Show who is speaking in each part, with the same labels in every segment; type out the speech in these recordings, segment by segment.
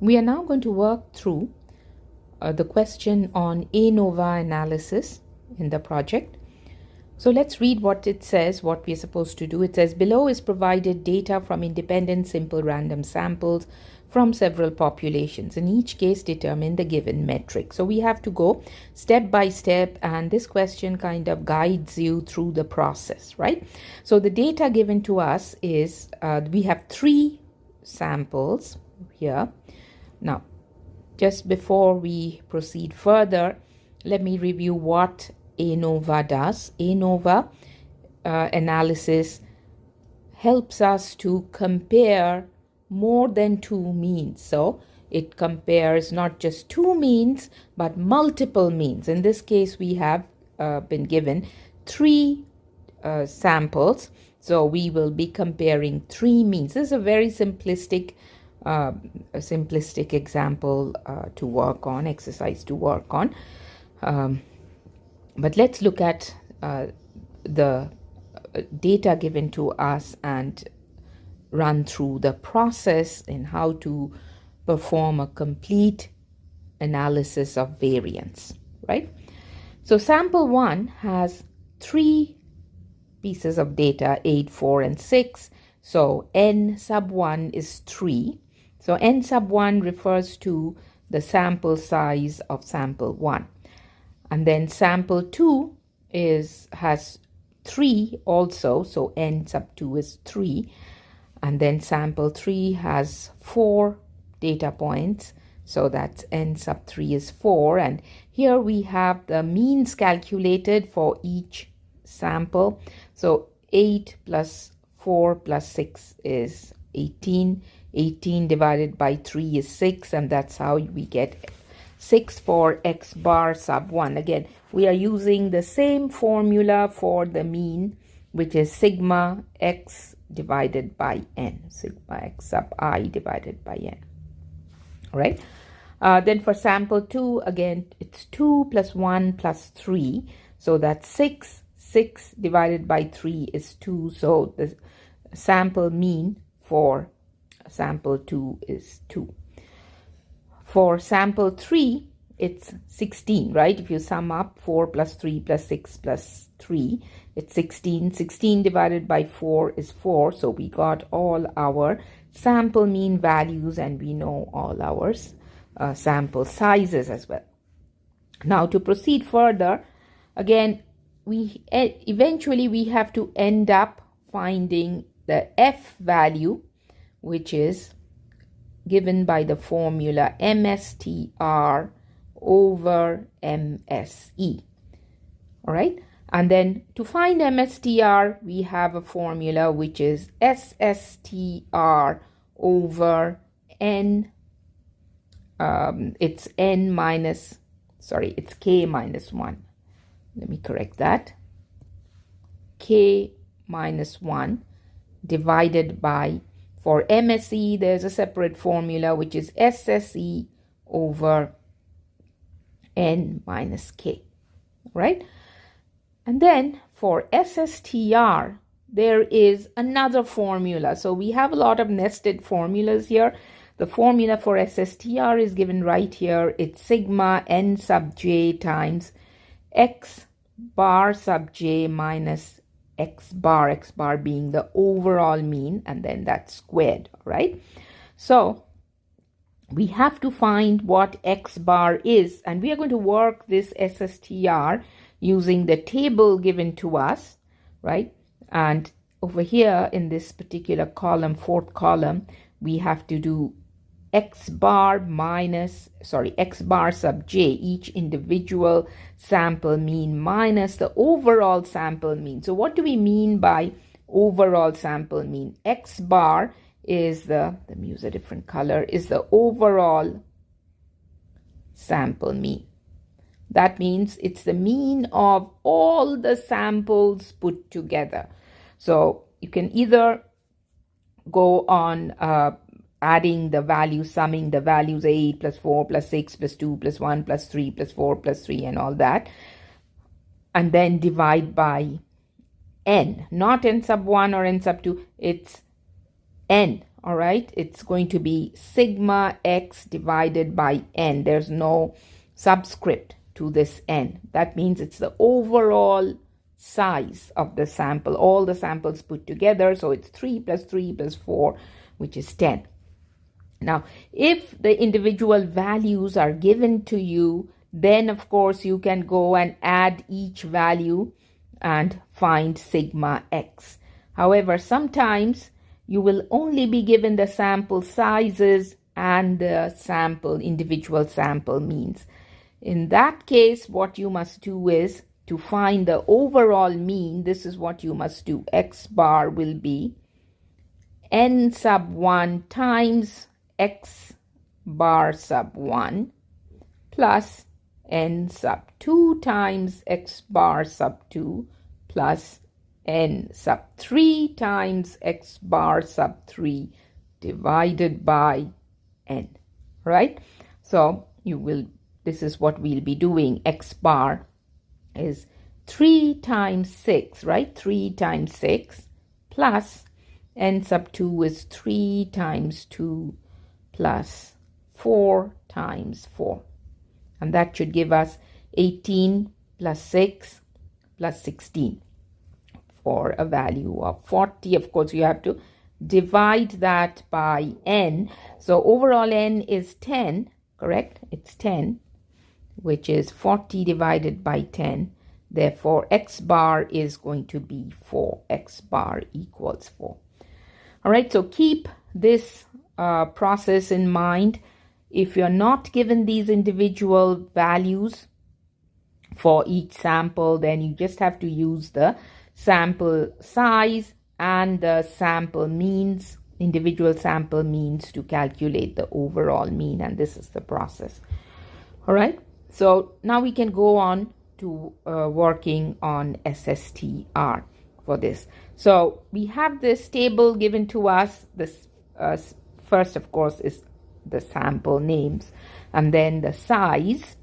Speaker 1: We are now going to work through the question on ANOVA analysis in the project. So let's read what it says, what we're supposed to do. It says, below is provided data from independent simple random samples from several populations. In each case, determine the given metric. So we have to go step by step, and this question kind of guides you through the process, right? So the data given to us is, we have 3 samples here. Now, just before we proceed further, let me review what ANOVA does. ANOVA analysis helps us to compare more than 2 means. So it compares not just 2 means, but multiple means. In this case, we have been given 3 samples. So we will be comparing 3 means. This is a very simplistic example to work on, exercise to work on. But let's look at the data given to us and run through the process in how to perform a complete analysis of variance, right? So sample 1 has 3 pieces of data, 8, 4, and 6. So n sub 1 is 3. So n sub 1 refers to the sample size of sample 1. And then sample 2 has 3 also, so n sub 2 is 3. And then sample 3 has 4 data points, so that's n sub 3 is 4. And here we have the means calculated for each sample. So 8 plus 4 plus 6 is 18. 18 divided by 3 is 6, and that's how we get 6 for x bar sub 1. Again, we are using the same formula for the mean, which is sigma x divided by n, sigma x sub I divided by n. All right. Then for sample 2, again, it's 2 plus 1 plus 3. So that's 6. 6 divided by 3 is 2. So the sample mean for sample 2 is 2. For sample 3, it's 16, right? If you sum up 4 plus 3 plus 6 plus 3, it's 16. 16 divided by 4 is 4. So we got all our sample mean values, and we know all our sample sizes as well. Now, to proceed further, again, eventually we have to end up finding the F value, which is given by the formula MSTR over MSE. All right. And then to find MSTR, we have a formula which is SSTR over N. It's K minus 1. Let me correct that. K minus 1 divided by, for MSE, there's a separate formula, which is SSE over N minus K, right? And then for SSTR, there is another formula. So we have a lot of nested formulas here. The formula for SSTR is given right here. It's sigma N sub J times X bar sub J minus x bar being the overall mean, and then that's squared, right? So we have to find what x bar is, and we are going to work this SSTR using the table given to us, right? And over here in this particular column, 4th column, we have to do x bar sub j, each individual sample mean minus the overall sample mean. So what do we mean by overall sample mean? X bar is let me use a different color, is the overall sample mean. That means it's the mean of all the samples put together. So you can either go on adding the values, summing the values 8 plus 4 plus 6 plus 2 plus 1 plus 3 plus 4 plus 3 and all that, and then divide by n, not n sub 1 or n sub 2, it's n, all right, it's going to be sigma x divided by n. There's no subscript to this n. That means it's the overall size of the sample, all the samples put together. So it's 3 plus 3 plus 4, which is 10. Now, if the individual values are given to you, then of course you can go and add each value and find sigma x. However, sometimes you will only be given the sample sizes and the individual sample means. In that case, what you must do is to find the overall mean. This is what you must do. X bar will be n sub 1 times x bar sub 1 plus n sub 2 times x bar sub 2 plus n sub 3 times x bar sub 3 divided by n, right? So this is what we'll be doing. X bar is 3 times 6, right? 3 times 6 plus n sub 2 is 3 times 2 plus 4 times 4. And that should give us 18 plus 6 plus 16 for a value of 40. Of course, you have to divide that by n. So overall n is 10, correct? It's 10, which is 40 divided by 10. Therefore, x bar is going to be 4. X bar equals 4. All right, so keep this process in mind. If you're not given these individual values for each sample, then you just have to use the sample size and the sample means, individual sample means, to calculate the overall mean, and this is the process. All right, so now we can go on to working on SSTR for this. So we have this table given to us. This first, of course, is the sample names and then the size.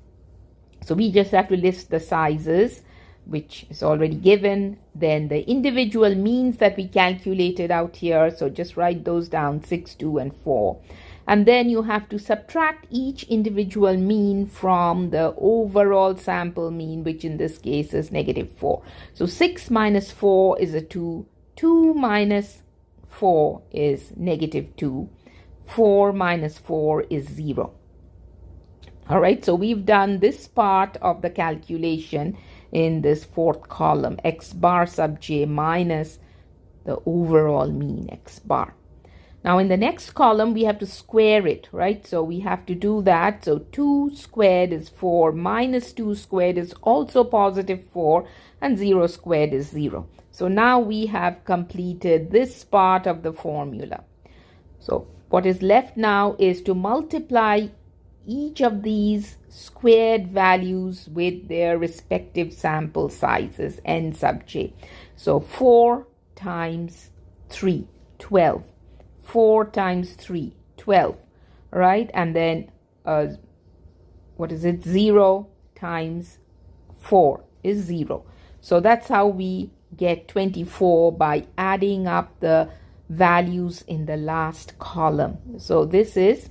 Speaker 1: So we just have to list the sizes, which is already given. Then the individual means that we calculated out here. So just write those down, 6, 2, and 4. And then you have to subtract each individual mean from the overall sample mean, which in this case is -4. So 6 minus 4 is a 2. 2 minus 4 is -2. 4 minus 4 is 0. All right, so we've done this part of the calculation in this fourth column, x bar sub j minus the overall mean x bar. Now in the next column, we have to square it, right? So we have to do that. So 2 squared is 4, minus 2 squared is also +4, and 0 squared is 0. So now we have completed this part of the formula. So what is left now is to multiply each of these squared values with their respective sample sizes, n sub j. So 4 times 3, 12. 4 times 3, 12, right? And then, 0 times 4 is 0. So that's how we get 24 by adding up the values in the last column. So this is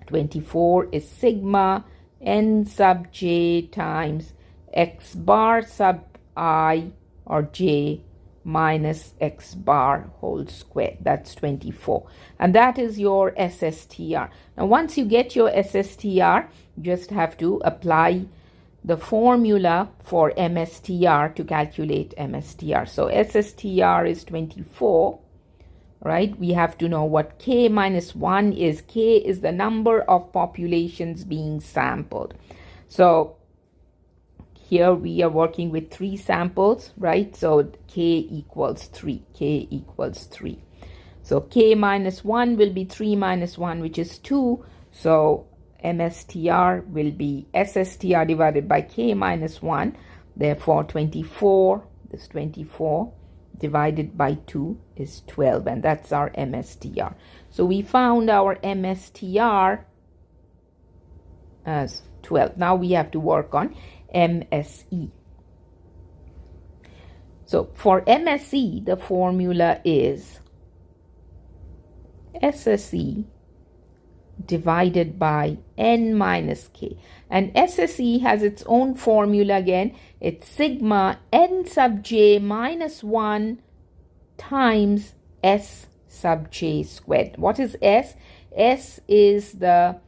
Speaker 1: 24 is sigma n sub j times x bar sub I or j minus x bar whole square. That's 24. And that is your SSTR. Now, once you get your SSTR, you just have to apply the formula for MSTR to calculate MSTR. So SSTR is 24, right? We have to know what K minus 1 is. K is the number of populations being sampled. So here we are working with 3 samples, right? So K equals 3. K equals 3. So K minus 1 will be 3 minus 1, which is 2. So MSTR will be SSTR divided by K minus 1. Therefore, 24, this 24 divided by 2 is 12. And that's our MSTR. So we found our MSTR as 12. Now we have to work on MSE. So for MSE, the formula is SSE divided by n minus k. And SSE has its own formula again. It's sigma n sub j minus 1 times s sub j squared. What is s? S is the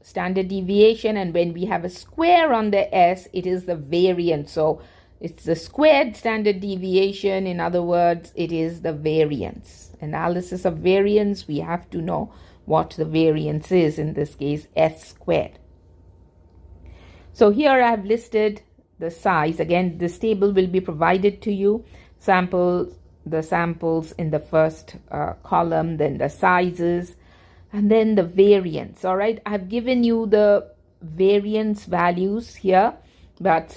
Speaker 1: standard deviation, and when we have a square on the s, it is the variance. So it's the squared standard deviation. In other words, it is the variance. Analysis of variance, we have to know what the variance is, in this case s squared. So here I have listed the size. Again, this table will be provided to you. The samples in the first column, then the sizes, and then the variance. All right, I've given you the variance values here, but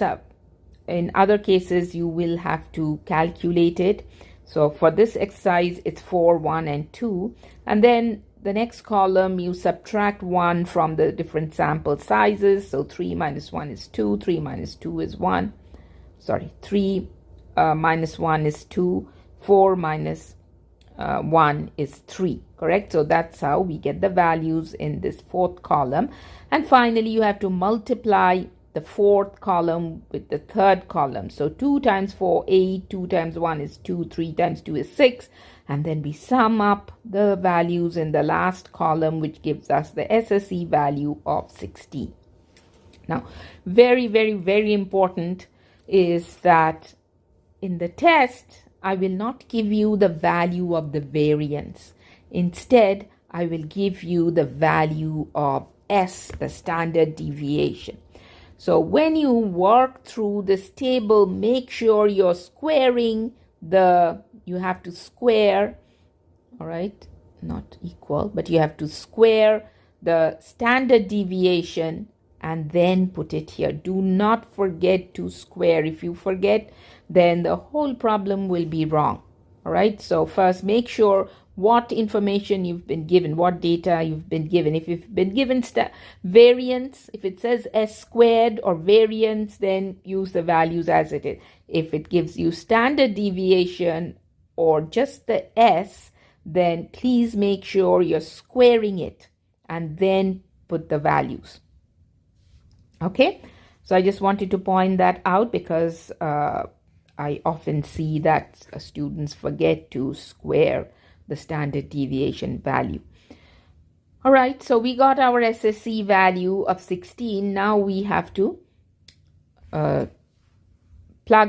Speaker 1: in other cases you will have to calculate it. So for this exercise, it's 4, 1, and 2. And then the next column, you subtract 1 from the different sample sizes. So 3 minus 1 is 2, 3 minus 2 is 1. 3 minus 1 is 2, 4 minus 1 is 3, correct? So that's how we get the values in this fourth column. And finally, you have to multiply the fourth column with the third column. So 2 times 4, 8, 2 times 1 is 2, 3 times 2 is 6. And then we sum up the values in the last column, which gives us the SSE value of 16. Now, very, very, very important is that in the test, I will not give you the value of the variance. Instead, I will give you the value of S, the standard deviation. So when you work through this table, make sure you're squaring you have to square, all right, not equal, but you have to square the standard deviation and then put it here. Do not forget to square. If you forget, then the whole problem will be wrong. All right, so first make sure what information you've been given, what data you've been given. If you've been given variance, if it says s squared or variance, then use the values as it is. If it gives you standard deviation or just the s, then please make sure you're squaring it and then put the values. Okay, so I just wanted to point that out because I often see that students forget to square the standard deviation value. All right, so we got our SSE value of 16. Now we have to plug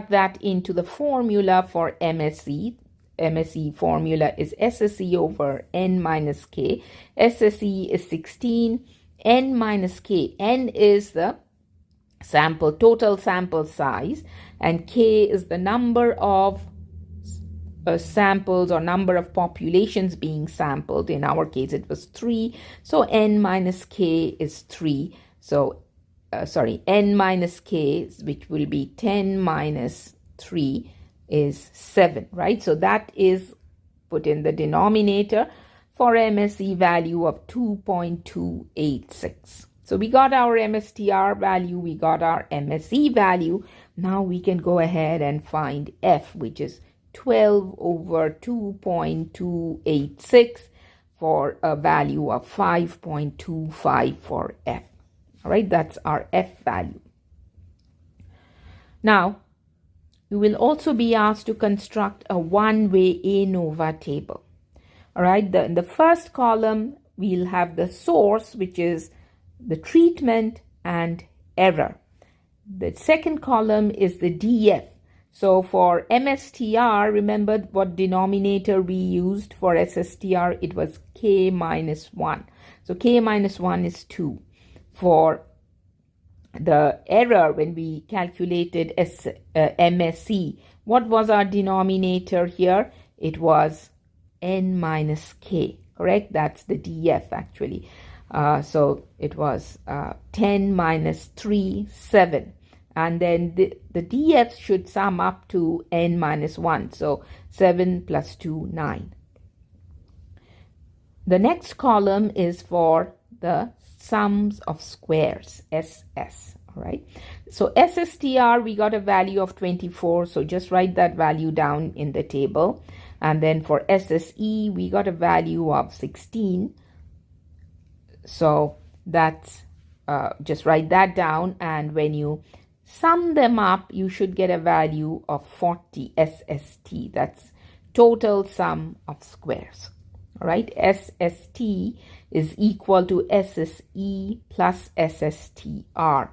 Speaker 1: that into the formula for MSE. MSE formula is SSE over n minus k. SSE is 16. N minus k. N is the total sample size, and k is the number of samples or number of populations being sampled. In our case, it was 3. So n minus k is 3. So, n minus k, which will be 10 minus 3, is 7, right? So that is put in the denominator for MSE value of 2.286. So we got our MSTR value, we got our MSE value. Now we can go ahead and find F, which is 12 over 2.286 for a value of 5.25 for F. All right, that's our F value. Now, you will also be asked to construct a one-way ANOVA table. All right, in the first column, we'll have the source, which is the treatment and error. The second column is the DF. So for MSTR, remember what denominator we used for SSTR? It was K minus 1. So K minus 1 is 2. For the error, when we calculated MSE, what was our denominator here? It was N minus K, correct? That's the DF actually. So it was 10 minus 3, 7. And then the DF should sum up to N minus 1. So 7 plus 2, 9. The next column is for the sums of squares, SS. All right. So SSTR, we got a value of 24. So just write that value down in the table. And then for SSE, we got a value of 16. So that's, just write that down. And when you sum them up, you should get a value of 40 SST. That's total sum of squares. All right, SST is equal to SSE plus SSTR.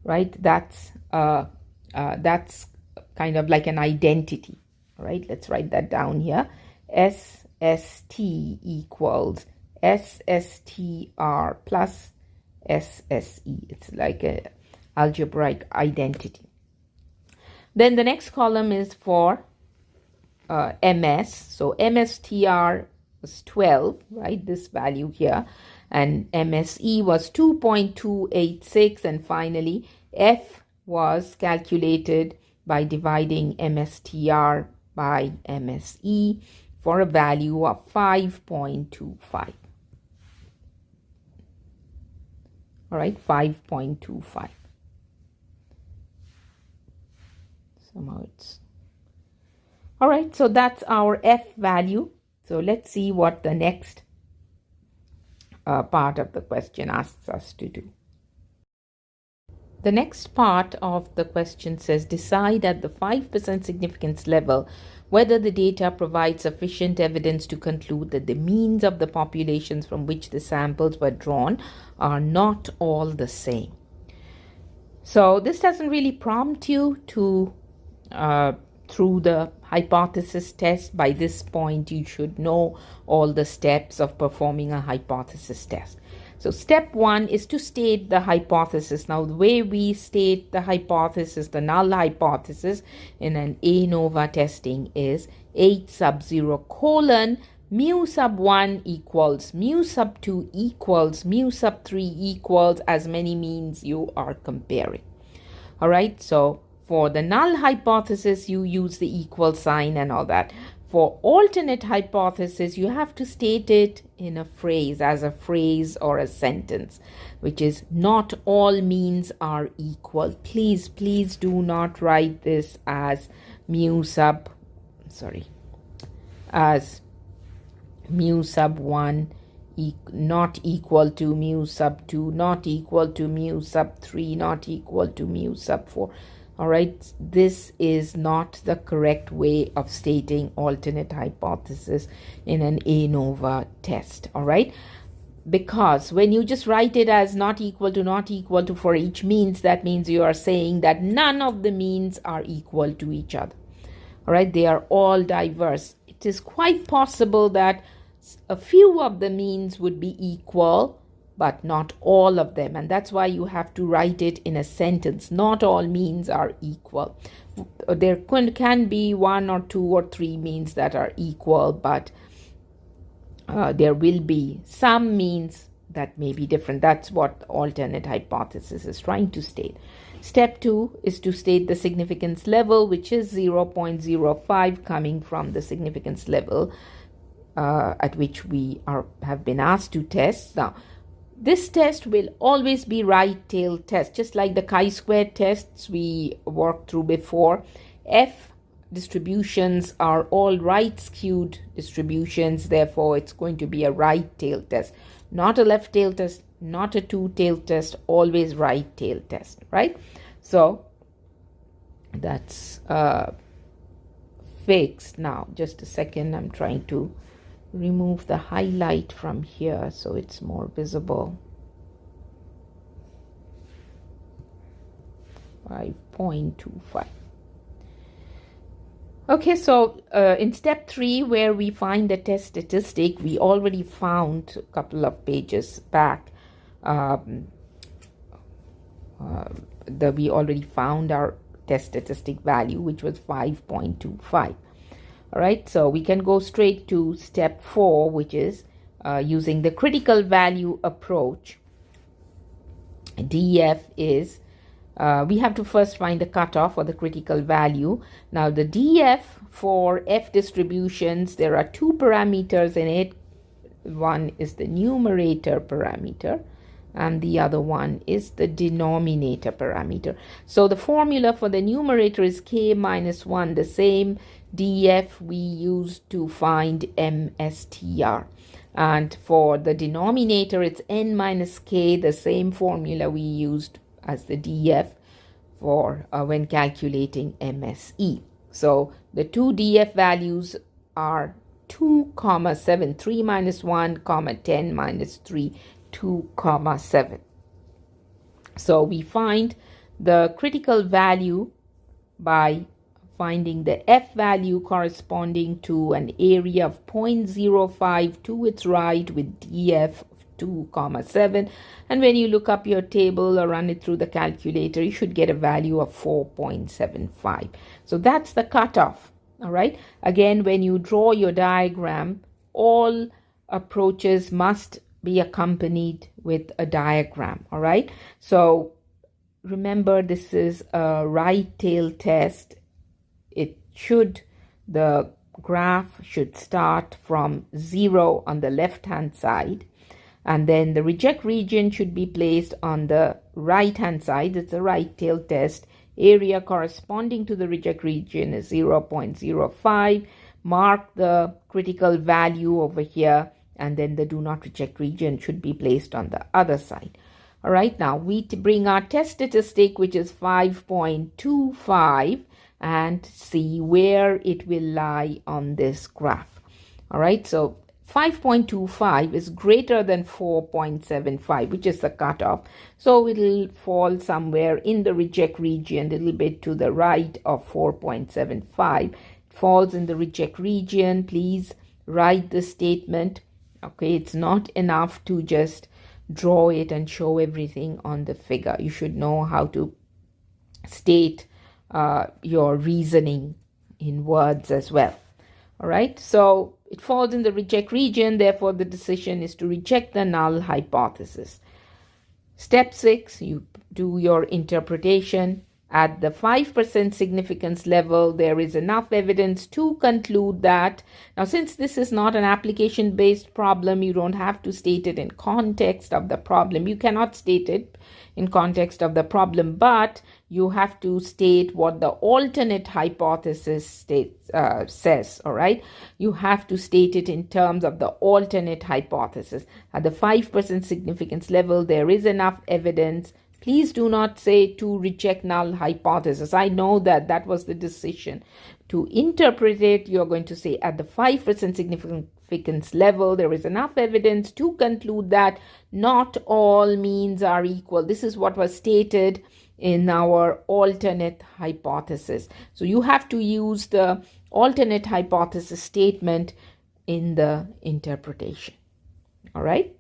Speaker 1: Right, that's kind of like an identity. All right, let's write that down here. SST equals SSTR plus SSE. It's like a algebraic identity. Then the next column is for MS. So MSTR was 12, right? This value here. And MSE was 2.286. And finally, F was calculated by dividing MSTR by MSE for a value of 5.25. All right, 5.25. Somehow it's... All right, so that's our F value. So let's see what the next part of the question asks us to do. The next part of the question says, decide at the 5% significance level whether the data provides sufficient evidence to conclude that the means of the populations from which the samples were drawn are not all the same. So this doesn't really prompt you to through the hypothesis test. By this point, you should know all the steps of performing a hypothesis test. So step 1 is to state the hypothesis. Now, the way we state the hypothesis, the null hypothesis in an ANOVA testing is H sub 0 colon mu sub 1 equals mu sub 2 equals mu sub 3 equals as many means you are comparing. All right, so for the null hypothesis, you use the equal sign and all that. For alternate hypothesis, you have to state it in a phrase, as a phrase or a sentence, which is not all means are equal. Please do not write this as as mu sub 1 not equal to mu sub 2, not equal to mu sub 3, not equal to mu sub 4. All right, this is not the correct way of stating alternate hypothesis in an ANOVA test. All right, because when you just write it as not equal to for each means, that means you are saying that none of the means are equal to each other. All right, they are all diverse. It is quite possible that a few of the means would be equal, but not all of them. And that's why you have to write it in a sentence. Not all means are equal. There can be 1 or 2 or 3 means that are equal, but there will be some means that may be different. That's what the alternate hypothesis is trying to state. Step 2 is to state the significance level, which is 0.05, coming from the significance level at which we have been asked to test. Now, this test will always be right tail test, just like the chi-square tests we worked through before. F distributions are all right skewed distributions, therefore it's going to be a right tail test, not a left tail test, not a two tail test, always right tail test, right? So that's fixed. Now, just a second, I'm trying to remove the highlight from here so it's more visible. 5.25. Okay, so in step 3, where we find the test statistic, we already found a couple of pages back. We already found our test statistic value, which was 5.25. All right, so we can go straight to step 4, which is using the critical value approach. DF is, we have to first find the cutoff or the critical value. Now the DF for F distributions, there are 2 parameters in it. One is the numerator parameter and the other one is the denominator parameter. So the formula for the numerator is k minus 1, the same df we used to find MSTR. And for the denominator, it's n minus k, the same formula we used as the df for when calculating MSE. So the two df values are 2, 7, 3 minus 1, 10 minus 3, 2, 7. So we find the critical value by finding the f value corresponding to an area of 0.05 to its right with df of 2, 7. And when you look up your table or run it through the calculator, you should get a value of 4.75. So that's the cutoff. All right. Again, when you draw your diagram, all approaches must be accompanied with a diagram. All right. So remember, this is a right tail test. The graph should start from 0 on the left hand side, and then the reject region should be placed on the right hand side. It's a right tail test. Area corresponding to the reject region is 0.05. Mark the critical value over here, and then the do not reject region should be placed on the other side. All right, now we bring our test statistic, which is 5.25, and see where it will lie on this graph. All right, so 5.25 is greater than 4.75, which is the cutoff. So it will fall somewhere in the reject region, a little bit to the right of 4.75. It falls in the reject region. Please write the statement. Okay, it's not enough to just draw it and show everything on the figure. You should know how to state your reasoning in words as well. All right, so it falls in the reject region, therefore the decision is to reject the null hypothesis. Step 6, you do your interpretation. At the 5% significance level, there is enough evidence to conclude that. Now, since this is not an application-based problem, you don't have to state it in context of the problem. You cannot state it in context of the problem, but you have to state what the alternate hypothesis says, all right? You have to state it in terms of the alternate hypothesis. At the 5% significance level, there is enough evidence. Please do not say to reject null hypothesis. I know that that was the decision. To interpret it, you're going to say at the 5% significance level, there is enough evidence to conclude that not all means are equal. This is what was stated in our alternate hypothesis. So you have to use the alternate hypothesis statement in the interpretation. All right.